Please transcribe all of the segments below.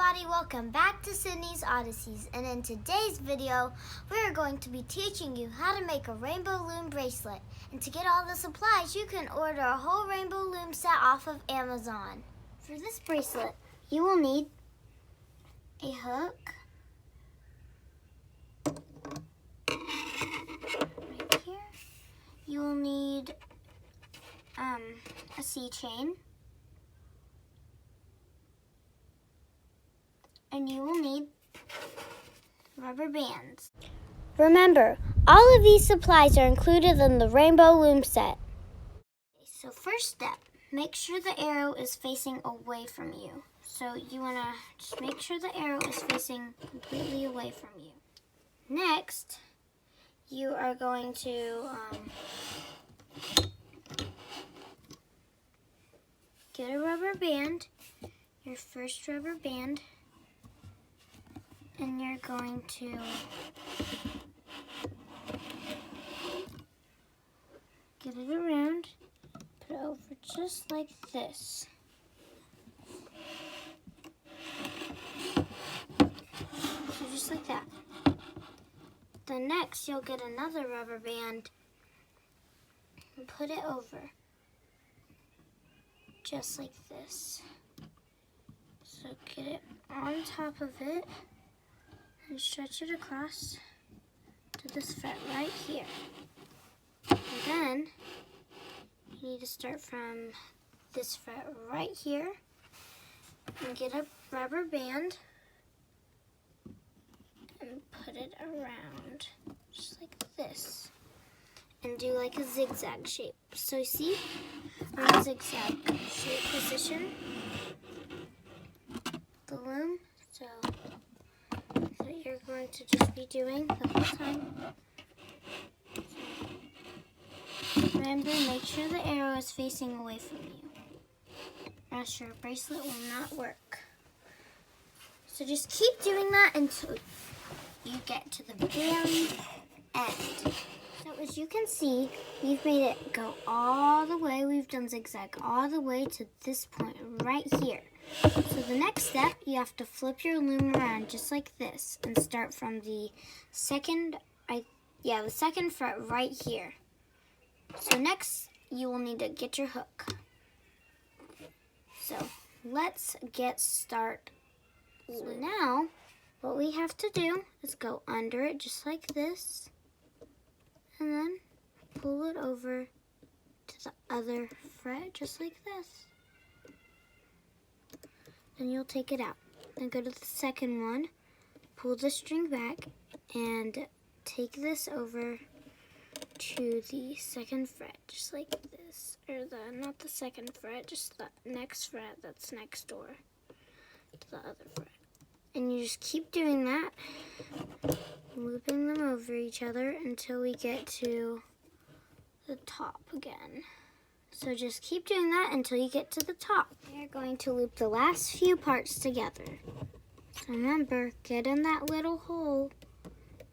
everybody, welcome back to Sydney's Odysseys, and in today's video we're going to be teaching you how to make a rainbow loom bracelet. And to get all the supplies, you can order a whole rainbow loom set off of Amazon. For this bracelet, you will need a hook right here. You will need a C chain. And you will need rubber bands. Remember, all of these supplies are included in the rainbow loom set. So first step, make sure the arrow is facing away from you. So you want to just make sure the arrow is facing completely away from you. Next, you are going to get a rubber band, your first rubber band, and you're going to get it around, put it over just like this. So just like that. Then next you'll get another rubber band and put it over just like this. So get it on top of it and stretch it across to this fret right here. And then you need to start from this fret right here and get a rubber band and put it around just like this and do like a zigzag shape. So you see, we're in a zigzag shape position, the loom. So you're going to just be doing the whole time. Remember, make sure the arrow is facing away from you, or else your bracelet will not work. So just keep doing that until you get to the very end. So as you can see, we've made it go all the way. We've done zigzag all the way to this point right here. So the next step, you have to flip your loom around just like this and start from the second fret right here. So next, you will need to get your hook. So let's get started. So now, what we have to do is go under it just like this, and then pull it over to the other fret just like this. Then you'll take it out. Then go to the second one, pull the string back, and take this over to the second fret, just like this. Or not the second fret, just the next fret that's next door to the other fret. And you just keep doing that, looping them over each other until we get to the top again. So just keep doing that until you get to the top. You're going to loop the last few parts together. So remember, get in that little hole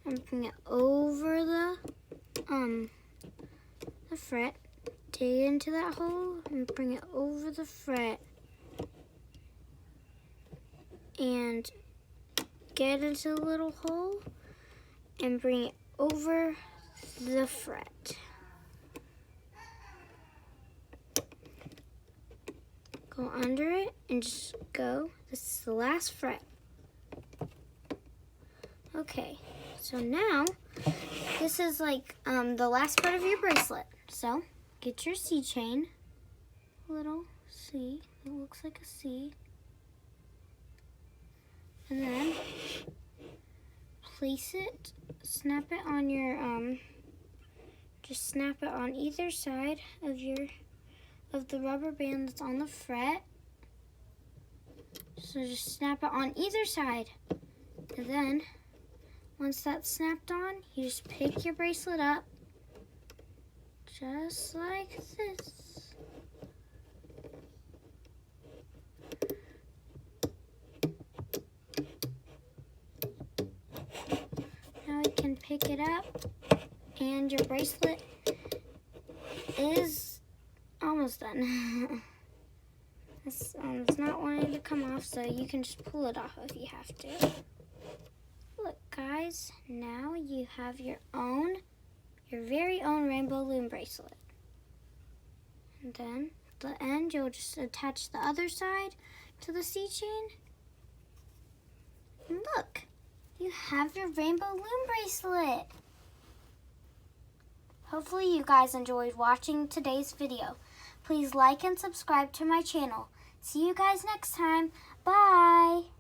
and bring it over the fret. Dig into that hole and bring it over the fret. And get into the little hole and bring it over the fret. Go under it and just go. This is the last fret. Okay, so now this is like the last part of your bracelet. So get your C chain, little C, it looks like a C, and then place it, snap it on your just snap it on either side of the rubber band that's on the fret. So just snap it on either side. And then, once that's snapped on, you just pick your bracelet up, just like this. Now we can pick it up, and your bracelet is almost done. It's not wanting to come off, so you can just pull it off if you have to. Look, guys, now you have your very own rainbow loom bracelet. And then at the end, you'll just attach the other side to the C chain. And look, you have your rainbow loom bracelet. Hopefully you guys enjoyed watching today's video. Please like and subscribe to my channel. See you guys next time. Bye!